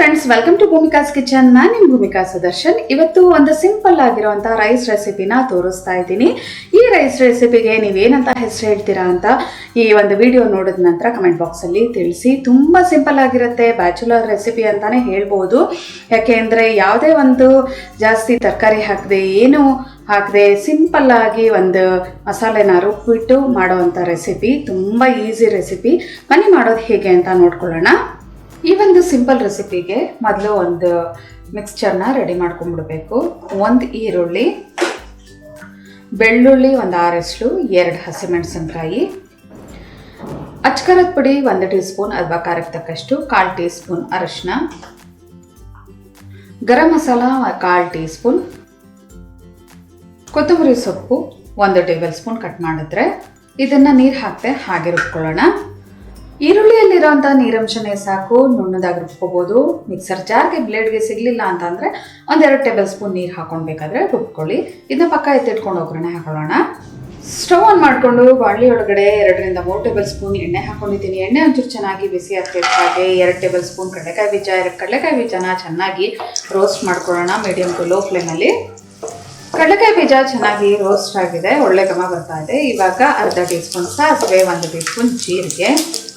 Friends, welcome to Bhumika's kitchen. ನಾನು ನಿಮ್ಮ ಭೂಮಿಕಾ ಸುದರ್ಶನ್. ಇವತ್ತು ಒಂದು ಸಿಂಪಲ್ ಆಗಿರುವಂಥ ರೈಸ್ ರೆಸಿಪಿನ ತೋರಿಸ್ತಾ ಇದ್ದೀನಿ. ಈ ರೈಸ್ ರೆಸಿಪಿಗೆ ನೀವೇನಂತ ಹೆಸರು ಹೇಳ್ತೀರಾ ಅಂತ ಈ ಒಂದು ವಿಡಿಯೋ ನೋಡಿದ ನಂತರ ಕಮೆಂಟ್ ಬಾಕ್ಸಲ್ಲಿ ತಿಳಿಸಿ. ತುಂಬ ಸಿಂಪಲ್ ಆಗಿರುತ್ತೆ, ಬ್ಯಾಚುಲರ್ ರೆಸಿಪಿ ಅಂತಾನೆ ಹೇಳ್ಬೋದು. ಯಾಕೆಂದರೆ ಯಾವುದೇ ಒಂದು ಜಾಸ್ತಿ ತರಕಾರಿ ಹಾಕದೆ ಏನು ಹಾಕದೆ ಸಿಂಪಲ್ ಆಗಿ ಒಂದು ಮಸಾಲೆನ ರುಬ್ಬಿಟ್ಟು ಮಾಡೋವಂಥ ರೆಸಿಪಿ, ತುಂಬ ಈಸಿ ರೆಸಿಪಿ. ಬನ್ನಿ ಮಾಡೋದು ಹೇಗೆ ಅಂತ ನೋಡ್ಕೊಳ್ಳೋಣ. ಈ ಒಂದು ಸಿಂಪಲ್ ರೆಸಿಪಿಗೆ ಮೊದಲು ಒಂದು ಮಿಕ್ಸ್ಚರ್ನ ರೆಡಿ ಮಾಡ್ಕೊಂಡ್ಬಿಡ್ಬೇಕು. ಒಂದು ಈರುಳ್ಳಿ, ಬೆಳ್ಳುಳ್ಳಿ ಒಂದು 6 ಎಸಳು, 2 ಹಸಿಮೆಣಸಿನ್ಕಾಯಿ, ಅಚ್ಕಾರದ ಪುಡಿ 1 ಟೀ ಸ್ಪೂನ್ ಅಥವಾ ಖಾರಕ್ಕೆ ತಕ್ಕಷ್ಟು, 1/4 ಟೀ ಸ್ಪೂನ್ ಅರಿಶಿನ, ಗರಂ ಮಸಾಲ 1/4 ಟೀ ಸ್ಪೂನ್, ಕೊತ್ತಂಬರಿ ಸೊಪ್ಪು 1 ಟೇಬಲ್ ಸ್ಪೂನ್ ಕಟ್ ಮಾಡಿದ್ರೆ ಇದನ್ನು ನೀರು ಹಾಕದೆ ಹಾಗೆ ರುಬ್ಕೊಳ್ಳೋಣ. ಈರುಳ್ಳಿಯಲ್ಲಿರೋಂಥ ನೀರಂಶನೇ ಸಾಕು, ನುಣ್ಣದಾಗಿ ರುಬ್ಕೋಬೋದು. ಮಿಕ್ಸರ್ ಜಾರ್ಗೆ ಬ್ಲೇಡ್ಗೆ ಸಿಗಲಿಲ್ಲ ಅಂತಂದರೆ 1-2 ಟೇಬಲ್ ಸ್ಪೂನ್ ನೀರು ಹಾಕ್ಕೊಳ್ಬೇಕಾದ್ರೆ ರುಬ್ಕೊಳ್ಳಿ. ಇದನ್ನ ಪಕ್ಕ ಎತ್ತಿಟ್ಕೊಂಡು ಒಗ್ಗರಣೆ ಹಾಕೊಳ್ಳೋಣ. ಸ್ಟವ್ ಆನ್ ಮಾಡಿಕೊಂಡು ಬಾಣಲಿ ಒಳಗಡೆ 2ರಿಂದ 3 ಟೇಬಲ್ ಸ್ಪೂನ್ ಎಣ್ಣೆ ಹಾಕೊಂಡಿದ್ದೀನಿ. ಎಣ್ಣೆ ಒಂಚೂರು ಚೆನ್ನಾಗಿ ಬಿಸಿ ಆಗ್ತಿದ್ದ ಹಾಗೆ 2 ಟೇಬಲ್ ಸ್ಪೂನ್ ಕಡಲೆಕಾಯಿ ಬೀಜ, 2 ಕಡಲೆಕಾಯಿ ಬೀಜನ ಚೆನ್ನಾಗಿ ರೋಸ್ಟ್ ಮಾಡ್ಕೊಳ್ಳೋಣ ಮೀಡಿಯಮ್ ಟು ಲೋ ಫ್ಲೇಮಲ್ಲಿ. ಕಡಲೆಕಾಯಿ ಬೀಜ ಚೆನ್ನಾಗಿ ರೋಸ್ಟ್ ಆಗಿದೆ, ಒಳ್ಳೆ ಘಮ ಬರ್ತಾ ಇದೆ. ಇವಾಗ 1/2 ಟೀ ಸ್ಪೂನ್ ಸಾಸಿವೆ, 1 ಟೀ ಸ್ಪೂನ್ ಜೀರಿಗೆ.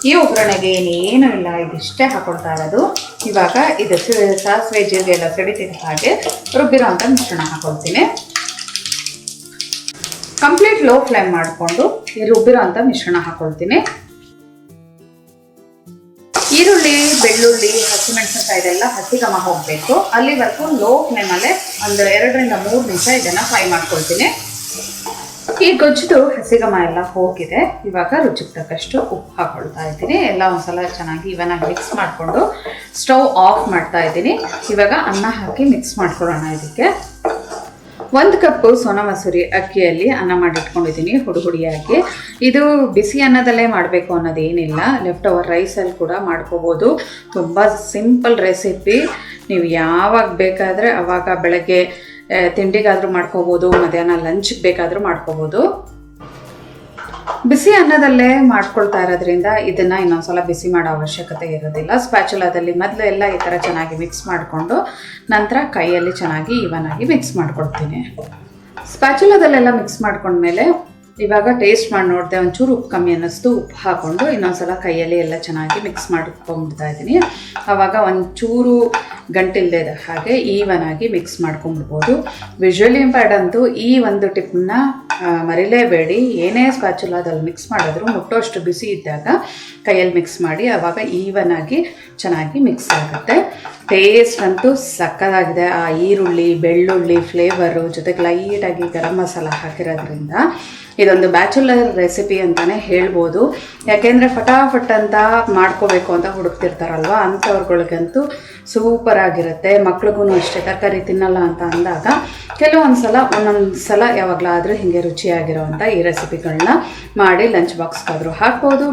ಈ ಒಗ್ಗರಣೆಗೆ ಇನ್ನೇನು ಇಲ್ಲ, ಇದಿಷ್ಟೇ ಹಾಕೊಳ್ತಾ ಇರೋದು. ಇವಾಗ ಇದು ಸಾಸಿವೆ ಜೀರಿಗೆ ಎಲ್ಲ ಸಿಡಿತಿದ್ದ ಹಾಗೆ ರುಬ್ಬಿರೋ ಅಂತ ಮಿಶ್ರಣ ಹಾಕೊಳ್ತೀನಿ. ಕಂಪ್ಲೀಟ್ ಲೋ ಫ್ಲೇಮ್ ಮಾಡಿಕೊಂಡು ಈ ರುಬ್ಬಿರೋ ಅಂತ ಮಿಶ್ರಣ ಹಾಕೊಳ್ತೀನಿ. ಈರುಳ್ಳಿ, ಬೆಳ್ಳುಳ್ಳಿ, ಹಸಿಮೆಣಸಿನಕಾಯಿ ಇದೆಲ್ಲ ಹಸಿ ಘಮ ಹೋಗಬೇಕು. ಅಲ್ಲಿವರೆಗೂ ಲೋ ಫ್ಲೇಮಲ್ಲೇ ಒಂದು 2ರಿಂದ 3 ನಿಮಿಷ ಇದನ್ನು ಫ್ರೈ ಮಾಡ್ಕೊಳ್ತೀನಿ. ಈ ಗೊಜ್ಜುದು ಹಸಿ ಘಮ ಎಲ್ಲ ಹೋಗಿದೆ. ಇವಾಗ ರುಚಿಗೆ ತಕ್ಕಷ್ಟು ಉಪ್ಪು ಹಾಕೊಳ್ತಾ ಇದ್ದೀನಿ. ಎಲ್ಲ ಒಂದ್ಸಲ ಚೆನ್ನಾಗಿ ಇವನಾಗಿ ಮಿಕ್ಸ್ ಮಾಡಿಕೊಂಡು ಸ್ಟವ್ ಆಫ್ ಮಾಡ್ತಾ ಇದ್ದೀನಿ. ಇವಾಗ ಅನ್ನ ಹಾಕಿ ಮಿಕ್ಸ್ ಮಾಡ್ಕೊಳ್ಳೋಣ. ಇದಕ್ಕೆ 1 ಕಪ್ಪು ಸೋನಾ ಮಸೂರಿ ಅಕ್ಕಿಯಲ್ಲಿ ಅನ್ನ ಮಾಡಿಟ್ಕೊಂಡಿದ್ದೀನಿ ಹುಡಿಯಾಗಿ. ಇದು ಬಿಸಿ ಅನ್ನದಲ್ಲೇ ಮಾಡಬೇಕು ಅನ್ನೋದೇನಿಲ್ಲ, ಲೆಫ್ಟ್ ಓವರ್ ರೈಸಲ್ಲಿ ಕೂಡ ಮಾಡ್ಕೋಬೋದು. ತುಂಬ ಸಿಂಪಲ್ ರೆಸಿಪಿ. ನೀವು ಯಾವಾಗ ಬೇಕಾದರೆ ಆವಾಗ ಬೆಳಗ್ಗೆ ತಿಂಡಿಗಾದರೂ ಮಾಡ್ಕೋಬೋದು, ಮಧ್ಯಾಹ್ನ ಲಂಚ್ಗೆ ಬೇಕಾದರೂ ಮಾಡ್ಕೋಬೋದು. ಬಿಸಿ ಅನ್ನದಲ್ಲೇ ಮಾಡ್ಕೊಳ್ತಾ ಇರೋದ್ರಿಂದ ಇದನ್ನು ಇನ್ನೊಂದ್ಸಲ ಬಿಸಿ ಮಾಡೋ ಅವಶ್ಯಕತೆ ಇರೋದಿಲ್ಲ. ಸ್ಪ್ಯಾಚುಲಾದಲ್ಲಿ ಮೊದಲು ಎಲ್ಲ ಈ ಥರ ಚೆನ್ನಾಗಿ ಮಿಕ್ಸ್ ಮಾಡಿಕೊಂಡು ನಂತರ ಕೈಯಲ್ಲಿ ಚೆನ್ನಾಗಿ ಇವನಾಗಿ ಮಿಕ್ಸ್ ಮಾಡ್ಕೊಳ್ತೀನಿ. ಸ್ಪ್ಯಾಚುಲಾದಲ್ಲೆಲ್ಲ ಮಿಕ್ಸ್ ಮಾಡ್ಕೊಂಡ್ಮೇಲೆ ಇವಾಗ ಟೇಸ್ಟ್ ಮಾಡಿ ನೋಡಿದೆ, ಒಂಚೂರು ಉಪ್ಪು ಕಮ್ಮಿ ಅನ್ನಿಸ್ತು. ಉಪ್ಪು ಹಾಕ್ಕೊಂಡು ಇನ್ನೊಂದ್ಸಲ ಕೈಯಲ್ಲಿ ಎಲ್ಲ ಚೆನ್ನಾಗಿ ಮಿಕ್ಸ್ ಮಾಡ್ಕೊಂಡ್ಬಿಡ್ತಾ ಇದ್ದೀನಿ. ಆವಾಗ ಒಂಚೂರು ಗಂಟಿಲ್ಲದೆ ಇದ್ದ ಹಾಗೆ ಈವನಾಗಿ ಮಿಕ್ಸ್ ಮಾಡ್ಕೊಂಡ್ಬಿಡ್ಬೋದು. ವಿಜುವಲಿ ಇಂಪ್ಯಾರ್ಟ್ ಅಂತೂ ಈ ಒಂದು ಟಿಪ್ನ ಮರಿಲೇಬೇಡಿ. ಏನೇ ಸ್ಪ್ಯಾಚುಲಾದಲ್ಲಿ ಮಿಕ್ಸ್ ಮಾಡಿದ್ರು ಮುಟ್ಟೋಷ್ಟು ಬಿಸಿ ಇದ್ದಾಗ ಕೈಯಲ್ಲಿ ಮಿಕ್ಸ್ ಮಾಡಿ, ಆವಾಗ ಈವನಾಗಿ ಚೆನ್ನಾಗಿ ಮಿಕ್ಸ್ ಆಗುತ್ತೆ. ಟೇಸ್ಟ್ ಅಂತೂ ಸಕ್ಕತ್ತಾಗಿದೆ. ಆ ಈರುಳ್ಳಿ, ಬೆಳ್ಳುಳ್ಳಿ ಫ್ಲೇವರು ಜೊತೆಗೆ ಲೈಟಾಗಿ ಗರಂ ಮಸಾಲ ಹಾಕಿರೋದ್ರಿಂದ ಇದೊಂದು ಬ್ಯಾಚುಲರ್ ರೆಸಿಪಿ ಅಂತಲೇ ಹೇಳ್ಬೋದು. ಯಾಕೆಂದರೆ ಫಟಾಫಟ್ ಅಂತ ಮಾಡ್ಕೋಬೇಕು ಅಂತ ಹುಡುಕ್ತಿರ್ತಾರಲ್ವ, ಅಂಥವ್ರುಗಳಿಗಂತೂ ಸೂಪರ್ ಆಗಿರುತ್ತೆ. ಮಕ್ಳಿಗೂ ಅಷ್ಟೇ, ತರಕಾರಿ ತಿನ್ನಲ್ಲ ಅಂತ ಅಂದಾಗ ಒಂದೊಂದು ಸಲ ಯಾವಾಗಲಾದರೂ ಹೀಗೆ ರುಚಿಯಾಗಿರೋವಂಥ ಈ ರೆಸಿಪಿಗಳನ್ನ ಮಾಡಿ ಲಂಚ್ ಬಾಕ್ಸ್ಗಾದರೂ ಹಾಕ್ಬೋದು.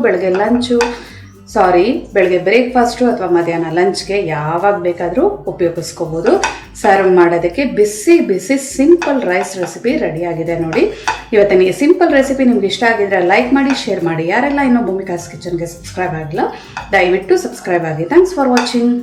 ಬೆಳಗ್ಗೆ ಬ್ರೇಕ್ಫಾಸ್ಟು ಅಥವಾ ಮಧ್ಯಾಹ್ನ ಲಂಚ್ಗೆ ಯಾವಾಗ ಬೇಕಾದರೂ ಉಪಯೋಗಿಸ್ಕೋಬೋದು. ಸರ್ವ್ ಮಾಡೋದಕ್ಕೆ ಬಿಸಿ ಬಿಸಿ ಸಿಂಪಲ್ ರೈಸ್ ರೆಸಿಪಿ ರೆಡಿಯಾಗಿದೆ ನೋಡಿ. ಇವತ್ತಿನ ಈ ಸಿಂಪಲ್ ರೆಸಿಪಿ ನಿಮ್ಗೆ ಇಷ್ಟ ಆಗಿದ್ರೆ ಲೈಕ್ ಮಾಡಿ, ಶೇರ್ ಮಾಡಿ. ಯಾರೆಲ್ಲ ಇನ್ನೂ ಭೂಮಿಕಾಸ್ ಕಿಚನ್ಗೆ ಸಬ್ಸ್ಕ್ರೈಬ್ ಆಗಿಲ್ಲ ದಯವಿಟ್ಟು ಸಬ್ಸ್ಕ್ರೈಬ್ ಆಗಿ. Thanks for watching.